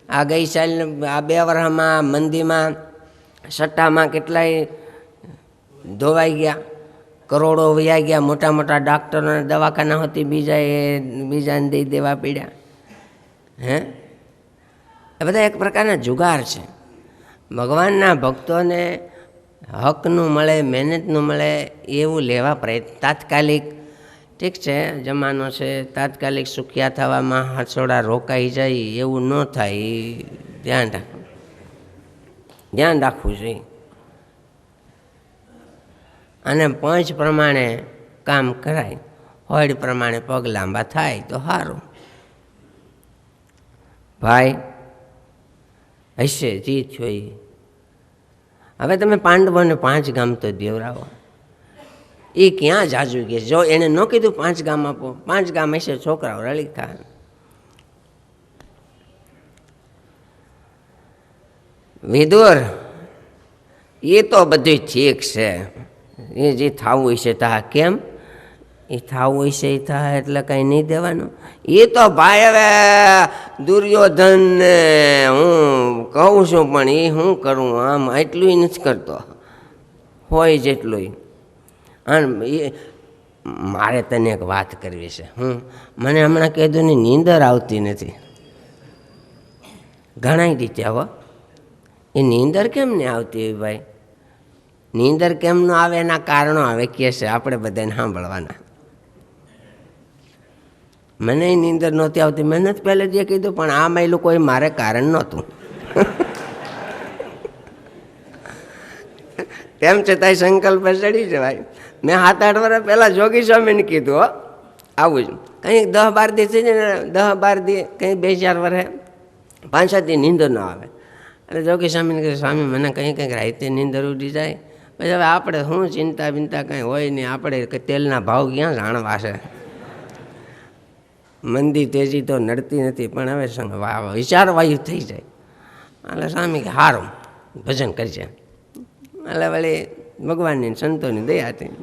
આ ગઈ સાલ, આ 2 વર્ષમાં મંદીમાં, સટ્ટામાં કેટલાય ધોવાઈ ગયા, કરોડો વયા ગયા, મોટા મોટા ડાક્ટરોના દવાખાના હતી, બીજાને દઈ દેવા પડ્યા. એ બધા એક પ્રકારના જુગાર છે. ભગવાનના ભક્તોને હકનું મળે, મહેનતનું મળે એવું લેવા તાત્કાલિક ઠીક છે, જમાનો છે, તાત્કાલિક સુખિયા થવામાં હાથોડા રોકાઈ જાય એવું ન થાય, એ ધ્યાન રાખવું જોઈએ. અને પંચ પ્રમાણે કામ કરાય, હોડ પ્રમાણે પગ લાંબા થાય તો સારું. ભાઈ હશે જીત હોય. હવે તમે પાંડવોને 5 ગામ તો દેવરાવો, એ ક્યાં જાજુ કે જો એને ન કીધું 5 ગામ આપો, 5 ગામ હશે છોકરાઓ રળી થાય. વિદુર એ તો બધું ઠીક છે, એ જે થવું હશે તા, કેમ એ થવું હશે એ થાય એટલે કંઈ નહીં દેવાનું. એ તો ભાઈ હવે દુર્યોધન ને હું કહું છું પણ એ શું કરું, આમ એટલું નથી કરતો હોય જેટલું. અને એ મારે તને એક વાત કરવી છે. મને હમણાં કીધું ને નીંદર આવતી નથી, ઘણા રીતે. હો એ નીંદર કેમ નહીં આવતી ભાઈ? નીંદર કેમ ન આવે એના કારણો હવે કહે છે, આપણે બધાને સાંભળવાના. મને નીંદર નહોતી આવતી, મેં નથી પહેલે જે કીધું, પણ આમાં એ લોકોએ મારે કારણ નહોતું. તેમ છતાંય સંકલ્પ ચડી જવાય. મેં 7-8 વર્ષ પહેલાં જોગી સ્વામીને કીધું, હો આવું જ કંઈક 10-12 દી થઈ જાય ને, 10-12 દી કંઈ 2-4 વર્ષે 5-7 દી નીંદર ન આવે. એટલે જોગી સ્વામીને કીધું, સ્વામી મને કંઈક રાતે નીંદર ઉડી જાય. પછી હવે આપણે શું ચિંતા બિંતા કંઈ હોય નહીં, આપણે તેલના ભાવ ક્યાં જાણવા છે, મંદી તેજી તો નડતી નથી, પણ હવે વિચારવાયુ થઈ જાય. એટલે સ્વામી કે સારું ભજન કરજે. એટલે વળી ભગવાનની સંતોની દયા હતી.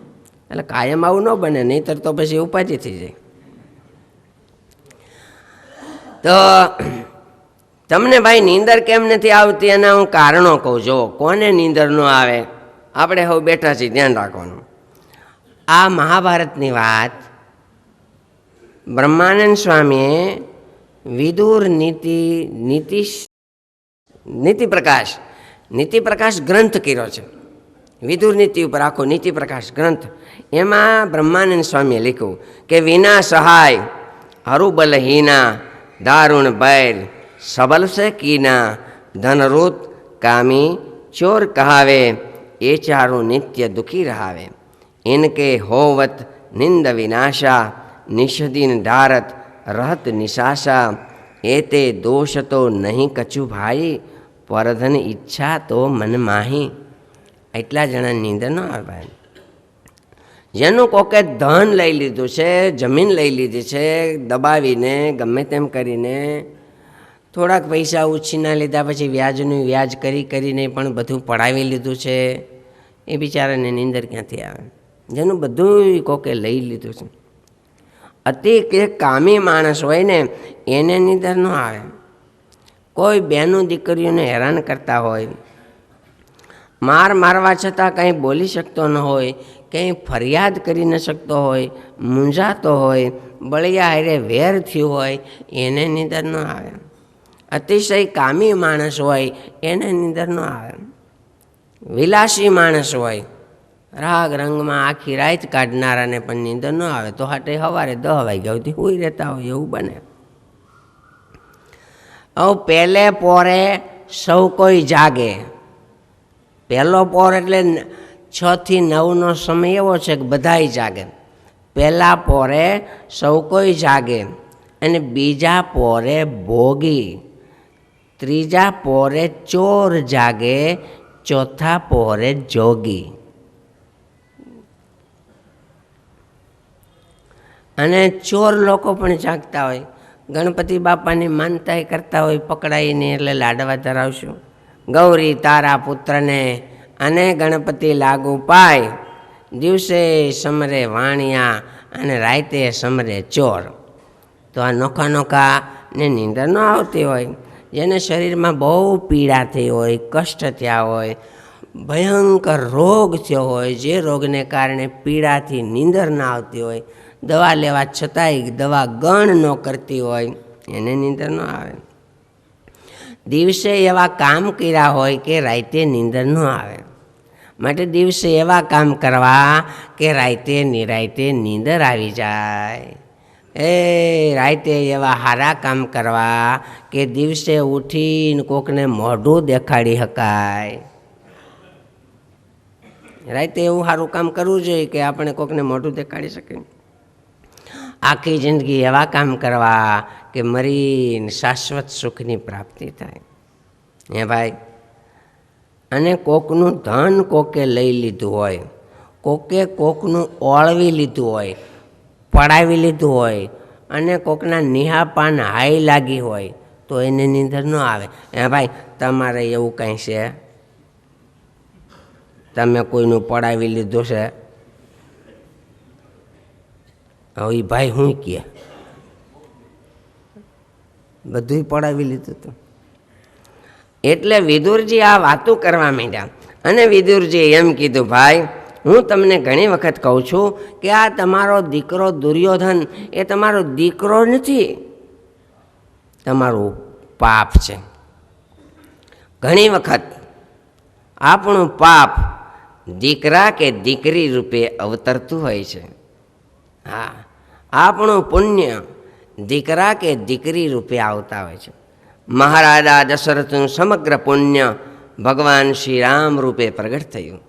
એટલે કાયમ આવું ન બને, નહીંતર તો પછી ઉપાધિ થઈ જાય. તો તમને ભાઈ નીંદર કેમ નથી આવતી એના હું કારણો કહું. જો કોને નીંદર ન આવે, આપણે હવે બેઠા છીએ, ધ્યાન રાખવાનું. આ મહાભારતની વાત બ્રહ્માનંદ સ્વામીએ વિદુર નીતિ પ્રકાશ ગ્રંથ કર્યો છે. વિદુર નીતિ ઉપર આખો નીતિ પ્રકાશ ગ્રંથ. એમાં બ્રહ્માનંદ સ્વામીએ લખ્યું કે વિના સહાય હરુબલહીના દારૂણ બૈર સબલ સે કીના ધનરૂત કામી ચોર કહાવે એ ચારું નિત્ય દુઃખી રહાવે. ઇનકે હોવત નિંદ વિનાશા નિષદીન ધારત રહત નિશાશા એતે દોષ તો નહીં કચું ભાઈ પરધન ઈચ્છા તો મન માહી. એટલા જણા નીંદર ન આવે ભાઈ. જેનું કોકે ધન લઈ લીધું છે, જમીન લઈ લીધી છે, દબાવીને ગમે તેમ કરીને થોડાક પૈસા ઉછીના લીધા, પછી વ્યાજનું વ્યાજ કરીને પણ બધું પડાવી લીધું છે, એ બિચારાને નીંદર ક્યાંથી આવે? જેનું બધું કોકે લઈ લીધું છે. અતિ કે કામી માણસ હોય ને એને નીંદર ન આવે. કોઈ બહેનું દીકરીઓને હેરાન કરતા હોય, મારવા છતાં કંઈ બોલી શકતો ન હોય, કંઈ ફરિયાદ કરી ન શકતો હોય, મૂંઝાતો હોય, બળિયા હારે વેર થયું હોય, એને નીંદર ન આવે. અતિશય કામી માણસ હોય એને નીંદર ન આવે. વિલાસી માણસ હોય, રાગ રંગમાં આખી રાત કાઢનારાને પણ નીંદર ન આવે. તો હાટે સવારે 10 વાગ્યા સુધી સૂઈ રહેતા હોય એવું બને. હવે પહેલે પોરે સૌ કોઈ જાગે. પહેલો પોર એટલે 6 થી 9નો સમય એવો છે કે બધાય જાગે. પહેલા પોરે સૌ કોઈ જાગે, અને બીજા પોરે ભોગી, ત્રીજા પોરે ચોર જાગે, ચોથા પોરે જોગી. અને ચોર લોકો પણ જાગતા હોય. ગણપતિ બાપાની માનતા કરતા હોય, પકડાઈને એટલે લાડવા ધરાવશું, ગૌરી તારા પુત્રને અને ગણપતિ લાગુ પાય, દિવસે સમરે વાણિયા અને રાતે સમરે ચોર. તો આ નોખા ને નીંદર ન આવતી હોય, જેને શરીરમાં બહુ પીડા થઈ હોય, કષ્ટ થયા હોય, ભયંકર રોગ થયો હોય, જે રોગને કારણે પીડાથી નીંદર ના આવતી હોય, દવા લેવા છતાંય દવા ગણ ન કરતી હોય, એને નીંદર ન આવે. દિવસે એવા કામ કર્યા હોય કે રાતે નીંદર ન આવે. માટે દિવસે એવા કામ કરવા કે રાતે નિરાતે નીંદર આવી જાય. રાતે એવા સારા કામ કરવા કે દિવસે ઉઠીને કોકને મોઢું દેખાડી શકાય. રાતે એવું સારું કામ કરવું જોઈએ કે આપણે કોકને મોઢું દેખાડી શકીએ. આખી જિંદગી એવા કામ કરવા કે મરીને શાશ્વત સુખની પ્રાપ્તિ થાય. હે ભાઈ, અને કોકનું ધન કોકે લઈ લીધું હોય, કોકે કોકનું ઓળવી લીધું હોય, પડાવી લીધું હોય, અને કોકના નિહાપાન હાઈ લાગી હોય તો એને નીંદર ન આવે. હે ભાઈ, તમારે એવું કંઈ છે? તમે કોઈનું પડાવી લીધું છે? હવે એ ભાઈ શું કહે? બધું પડાવી લીધું હતું. એટલે વિદુરજી આ વાતો કરવા માંડ્યા. અને વિદુરજી એમ કીધું, ભાઈ હું તમને ઘણી વખત કહું છું કે આ તમારો દીકરો દુર્યોધન એ તમારો દીકરો નથી, તમારું પાપ છે. ઘણી વખત આપણું પાપ દીકરા કે દીકરી રૂપે અવતરતું હોય છે. હા, આપણું પુણ્ય દીકરા કે દીકરી રૂપે આવતા હોય છે. મહારાજા દશરથનું સમગ્ર પુણ્ય ભગવાન શ્રી રામ રૂપે પ્રગટ થયું.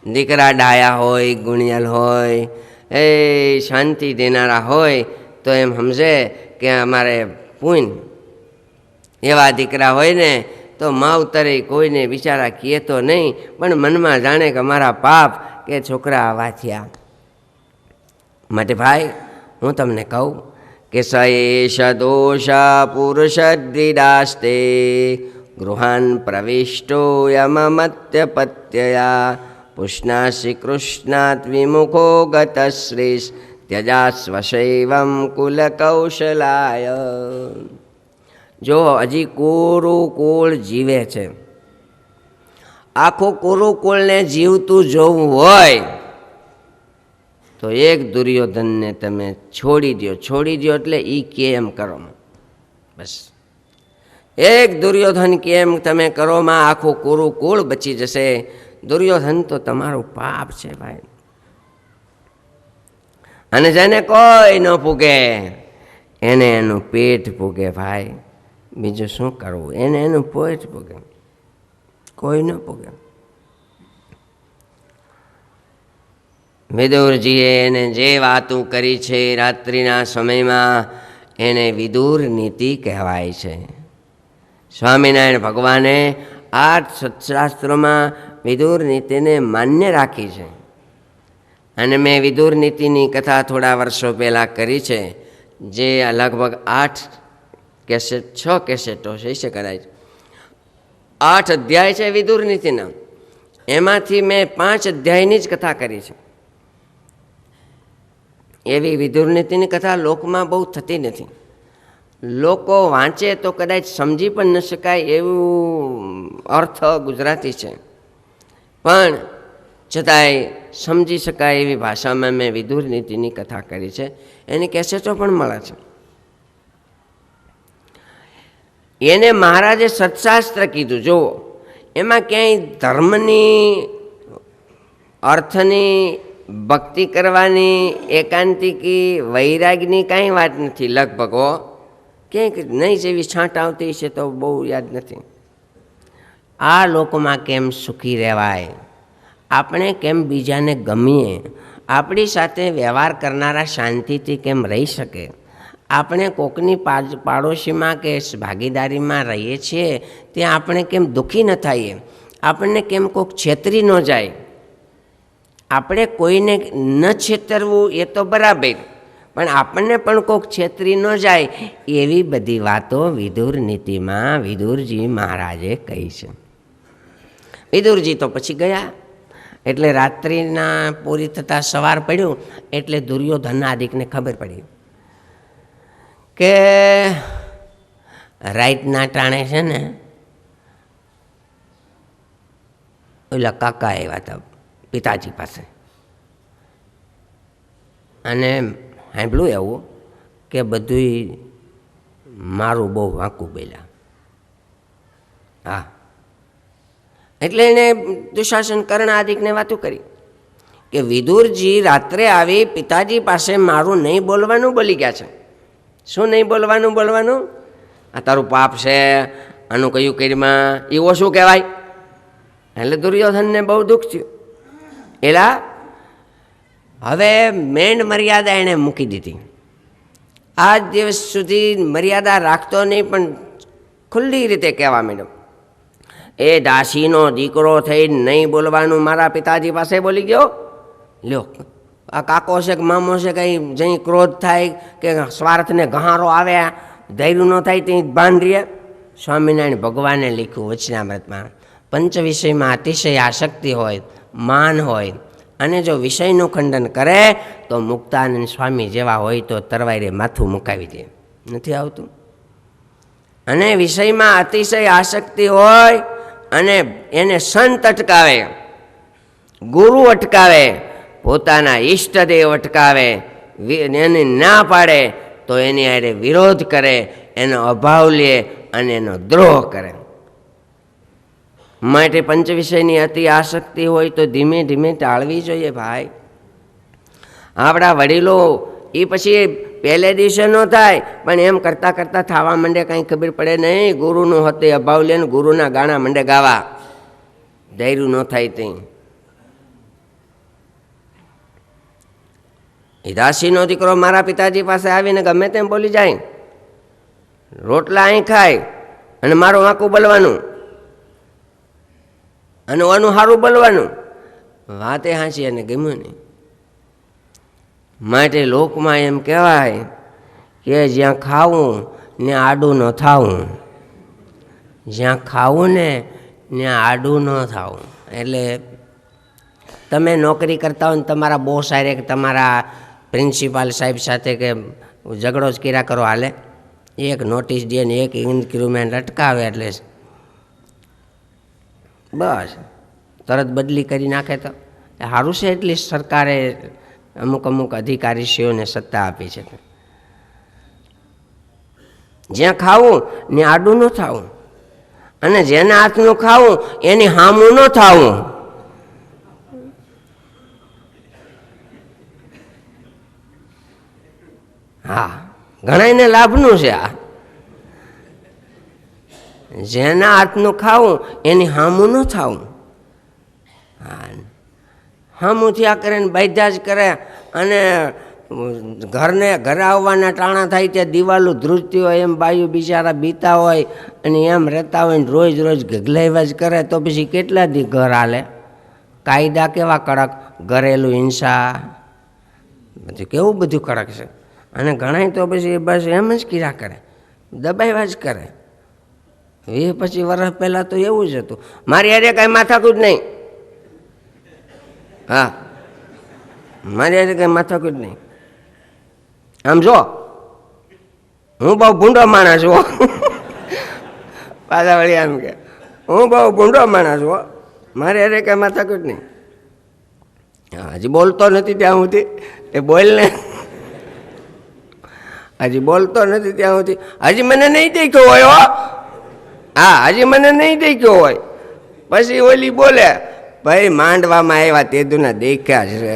દીકરા ડાયા હોય, ગુણિયલ હોય, શાંતિ દેનારા હોય તો એમ સમજે કે અમારે પુણ્ય. એવા દીકરા હોય ને તો માવતરે કોઈને બિચારા કહે તો નહીં, પણ મનમાં જાણે કે અમારા પાપ કે છોકરા આવા થયા. માટે ભાઈ હું તમને કહું કે સએષ દોષા પુરુષદ્વિડાસ્તે ગૃહાન પ્રવિષ્ટો યમમત્યપત્યયા પુષ્ણાસી કૃષ્ણાત વિમુખો ગતશ્રીસ ત્યજાસ્વશૈવમ કુલકૌશલાય. જો હજી કુરુકુળ જીવે છે, આખું કુરુકુળને જીવતું જોવું હોય તો એક દુર્યોધનને તમે છોડી દો. છોડી દો એટલે એ કેમ કરો, બસ એક દુર્યોધન કેમ તમે કરોમાં આખું કુરુકુળ બચી જશે. દુર્યોધન તો તમારું પાપ છે ભાઈ. અને જેને કોઈ ન પૂગે એને એનું પેટ પૂગે ભાઈ, બીજું શું કરવું? એને એનું પેટ પૂગે, કોઈ ન પૂગે. વિદુરજીએ એને જે વાતો કરી છે રાત્રિના સમયમાં એને વિદુર નીતિ કહેવાય છે. સ્વામિનારાયણ ભગવાને 8 સત્શાસ્ત્રોમાં વિદુર નીતિને માન્ય રાખી છે. અને મેં વિદુર નીતિની કથા થોડા વર્ષો પહેલાં કરી છે, જે લગભગ 8 કેસેટ 6 કેસેટો છે કદાચ. 8 અધ્યાય છે વિદુર નીતિના, એમાંથી મેં 5 અધ્યાયની જ કથા કરી છે. એવી વિદુર નીતિની કથા લોકમાં બહુ થતી નથી. લોકો વાંચે તો કદાચ સમજી પણ ન શકાય એવું અર્થ ગુજરાતી છે, પણ છતાંય સમજી શકાય એવી ભાષામાં મેં વિદુર નીતિની કથા કરી છે. એની કેસેટો પણ મળે છે. એને મહારાજે સત્શાસ્ત્ર કીધું. જુઓ, એમાં ક્યાંય ધર્મની, અર્થની, ભક્તિ કરવાની, એકાંતિકી, વૈરાગની કાંઈ વાત નથી લગભગ. ક્યાંક નહીં જેવી છાંટ આવતી છે તો બહુ યાદ નથી. આ લોકમાં કેમ સુખી રહેવાય, આપણે કેમ બીજાને ગમીએ, આપણી સાથે વ્યવહાર કરનારા શાંતિથી કેમ રહી શકે, આપણે કોકની પાડોશીમાં કે ભાગીદારીમાં રહીએ છીએ ત્યાં આપણે કેમ દુઃખી ન થઈએ, આપણને કેમ કોક છેતરી ન જાય. આપણે કોઈને ન છેતરવું એ તો બરાબર, પણ આપણને પણ કોક છેતરી ન જાય એવી બધી વાતો વિદુર નીતિમાં વિદુરજી મહારાજે કહી છે. વિદુરજી તો પછી ગયા. એટલે રાત્રિના પૂરી થતાં સવાર પડ્યું એટલે દુર્યોધનાદિકને ખબર પડી કે રાતના ટાણે છે ને ઓલા કાકા આવ્યા હતા પિતાજી પાસે, અને સાંભળ્યું એવું કે બધું મારું બહુ વાંકું બોલ્યા. હા, એટલે એણે દુશાસન કર્ણ આદિકને વાતું કરી કે વિદુરજી રાત્રે આવી પિતાજી પાસે મારું નહીં બોલવાનું બોલી ગયા છે. શું નહીં બોલવાનું? આ તારું પાપ છે, આનું કયું કરીમાં એવો શું કહેવાય? એટલે દુર્યોધનને બહુ દુઃખ થયું. એલા હવે મેન મર્યાદા એણે મૂકી દીધી. આજ દિવસ સુધી મર્યાદા રાખતો નહીં, પણ ખુલ્લી રીતે કહેવા માંડ્યો, એ દાસીનો દીકરો થઈ નહીં બોલવાનું મારા પિતાજી પાસે બોલી ગયો. લ્યો, આ કાકો છે કે મામો છે, કંઈ જઈ ક્રોધ થાય કે સ્વાર્થને ગહારો આવે, ધૈર્ય ન થાય તે ભાન રહે. સ્વામિનારાયણ ભગવાને લખ્યું વચનામૃતમાં, પંચ વિષયમાં અતિશય આસક્તિ હોય, માન હોય, અને જો વિષયનું ખંડન કરે તો મુક્તાનંદ સ્વામી જેવા હોય તો તરવારે માથું મુકાવી દે. નથી આવતું? અને વિષયમાં અતિશય આસક્તિ હોય અને એને સંત અટકાવે, ગુરુ અટકાવે, પોતાના ઈષ્ટદેવ અટકાવે, એને ના પાડે તો એની હારે વિરોધ કરે, એનો અભાવ લે અને એનો દ્રોહ કરે. માટે પંચ વિષયની અતિ આસક્તિ હોય તો ધીમે ધીમે ટાળવી જોઈએ ભાઈ. આપણા વડીલો એ પછી પહેલે દિવસે ન થાય, પણ એમ કરતાં કરતાં થવા માંડે, કાંઈ ખબર પડે નહીં. ગુરુનું હતે અભાવ લે ને ગુરુના ગાણા માંડે ગાવા, ધૈર્ય ન થાય તે. એ દાસીનો દીકરો મારા પિતાજી પાસે આવીને ગમે તેમ બોલી જાય, રોટલા અહીં ખાય અને મારું આંકું બોલવાનું અને ઓનું સારું બોલવાનું, વાતે હાંસી અને ગમ્યું નહીં. માટે લોકમાં એમ કહેવાય કે જ્યાં ખાવું ને આડું ન થાવું, જ્યાં ખાવું ને ત્યાં આડું ન થાવું. એટલે તમે નોકરી કરતા હોય ને તમારા બોસ હારે કે તમારા પ્રિન્સિપાલ સાહેબ સાથે કે ઝઘડો જ કર્યા કરો, હાલે? એક નોટિસ દે ને એક ઇન્ક્રીમેન્ટ અટકાવે એટલે બસ તરત બદલી કરી નાખે. તો સારું છે, એટલી સરકારે અમુક અધિકારીશ્રીઓને સત્તા આપી છે. જ્યાં ખાવું ને આડું ન થાવું, અને જેના હાથનું ખાવું એની હામું ન થાવું. હા, ઘણાને લાભનું છે આ. જેના હાથનું ખાવું એની હામું ન થાવું. હા, હામું થયા કરે ને બાધ્યા જ કરે, અને ઘરે આવવાના ટાણા થાય ત્યાં દિવાલો ધ્રુજતી હોય એમ બાયું બિચારા બીતા હોય અને એમ રહેતા હોય ને રોજ રોજ ગગલાવ્યા જ કરે, તો પછી કેટલા દી ઘર હાલે? કાયદા કેવા કડક, ઘરેલું હિંસા બધું કેવું બધું કડક છે. અને ઘણા તો પછી બસ એમ જ કર્યા કરે, દબાવ્યા જ કરે. 20-25 વર્ષ પહેલાં તો એવું જ હતું. મારી હારે કાંઈ માથાકૂટ નહીં. હા, મારી હારે કાંઈ માથાકૂટ નહીં. આમ જો, હું બહુ ભૂંડો માણસ છું. પાછા વળી આમ કે હું બહુ ભૂંડો માણસ છું, મારી હારે કાંઈ માથાકૂટ નહીં. હા, હજી બોલતો નથી ત્યાં સુધી એ બોલ ને, હજી બોલતો નથી ત્યાં સુધી. હજી મને નહીં દેખ્યો હોય હો. હા, હજી મને નહીં દેખ્યો હોય. પછી ઓલી બોલે, ભાઈ માંડવામાં આવ્યા તેદુના દેખ્યા છે.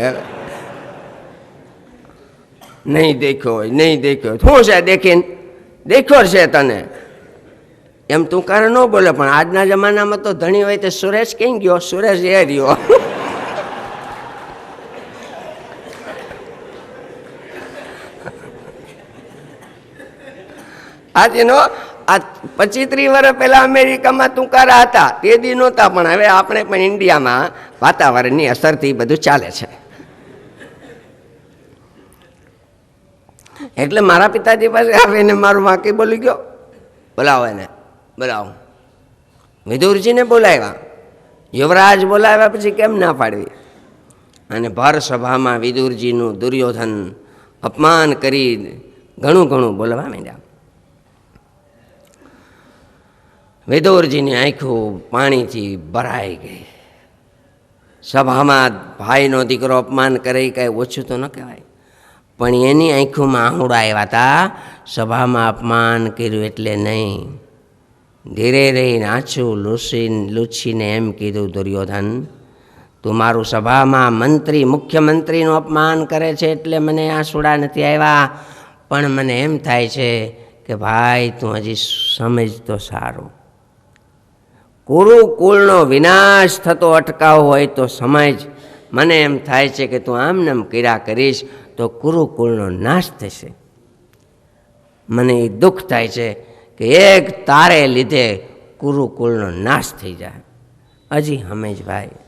નહીં દેખ્યો હોય, નહીં દેખ્યો. શું છે દેખીને? દેખ્યો છે તને એમ તું કારણ ન બોલે. પણ આજના જમાનામાં તો ધણી હોય તો સુરેશ ક્યાં ગયો? સુરેશ એ રહ્યો. આજનો આ 25-30 વર્ષ પહેલા અમેરિકામાં તુકારા હતા, તે દી નહોતા. પણ હવે આપણે પણ ઇન્ડિયામાં વાતાવરણની અસરથી બધું ચાલે છે. એટલે મારા પિતાજી પાસે આવીને મારું વાંકી બોલી ગયો. બોલાવો એને, બોલાવો. વિદુરજીને બોલાવ્યા, યુવરાજ બોલાવ્યા, પછી કેમ ના પાડવી? અને ભર સભામાં વિદુરજીનું દુર્યોધન અપમાન કરી ઘણું ઘણું બોલવા માંડ્યા. વિદુરજીની આંખો પાણીથી ભરાઈ ગઈ. સભામાં ભાઈનો દીકરો અપમાન કરે કાંઈ ઓછું તો ન કહેવાય, પણ એની આંખોમાં આહુડા આવ્યા હતા. સભામાં અપમાન કર્યું એટલે નહીં, ધીરે રહી નાચું લૂછીને એમ કીધું, દુર્યોધન, તું મારું સભામાં મંત્રી મુખ્યમંત્રીનું અપમાન કરે છે એટલે મને આંસુડા નથી આવ્યા, પણ મને એમ થાય છે કે ભાઈ તું હજી સમજ તો સારું. કુરુકુળનો વિનાશ થતો અટકાવવો હોય તો સમજ. મને એમ થાય છે કે તું આમ કર્યા કરીશ તો કુરુકુળનો નાશ થશે. મને એ દુઃખ થાય છે કે એક તારે લીધે કુરુકુળનો નાશ થઈ જાય. હજી સમજ ભાઈ.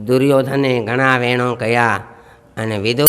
દુર્યોધને ઘણા વેણો કહ્યા અને વિદુર